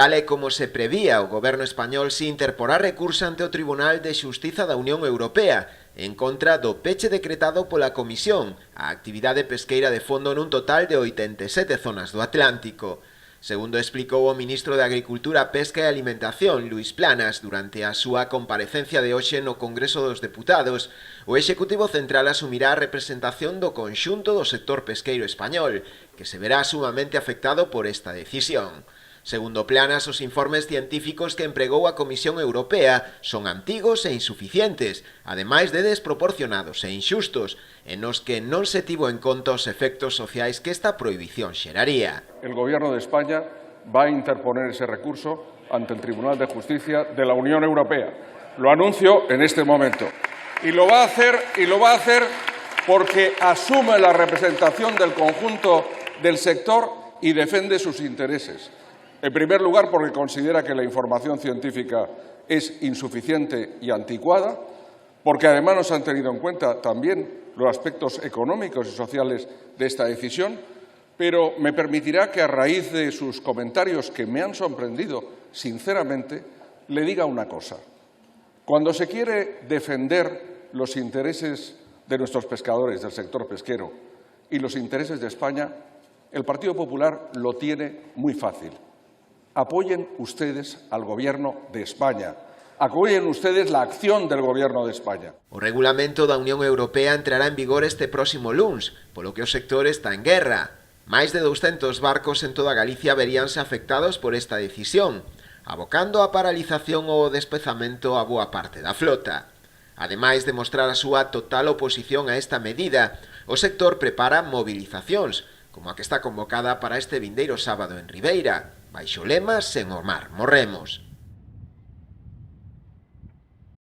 Tal e como se prevía, o goberno español se interporá recurso ante o Tribunal de Xustiza da Unión Europea en contra do peche decretado pola Comisión á actividade pesqueira de fondo nun total de 87 zonas do Atlántico. Segundo explicou o ministro de Agricultura, Pesca e Alimentación, Luís Planas, durante a súa comparecencia de hoxe no Congreso dos Deputados, o Executivo Central asumirá a representación do conxunto do sector pesqueiro español, que se verá sumamente afectado por esta decisión. Segundo Planas, os informes científicos que empregou a Comisión Europea son antigos e insuficientes, ademais de desproporcionados e inxustos, en os que non se tivo en conta os efectos sociais que esta prohibición xeraría. El Gobierno de España va a interponer ese recurso ante el Tribunal de Justicia de la Unión Europea. Lo anuncio en este momento. Y lo va a hacer porque asume la representación del conjunto del sector y defiende sus intereses. En primer lugar, porque considera que la información científica es insuficiente y anticuada, porque además no se han tenido en cuenta también los aspectos económicos y sociales de esta decisión, pero me permitirá que a raíz de sus comentarios que me han sorprendido, sinceramente, le diga una cosa. Cuando se quiere defender los intereses de nuestros pescadores, del sector pesquero, y los intereses de España, el Partido Popular lo tiene muy fácil. Apoyen ustedes al Gobierno de España. Apoyen ustedes la acción del Gobierno de España. O regulamento da Unión Europea entrará en vigor este próximo luns, polo que o sector está en guerra. Máis de 200 barcos en toda Galicia veríanse afectados por esta decisión, abocando a paralización ou despezamento a boa parte da flota. Ademais de mostrar a súa total oposición a esta medida, o sector prepara movilizacións, como a que está convocada para este vindeiro sábado en Ribeira, baixo lema Sen o mar morremos.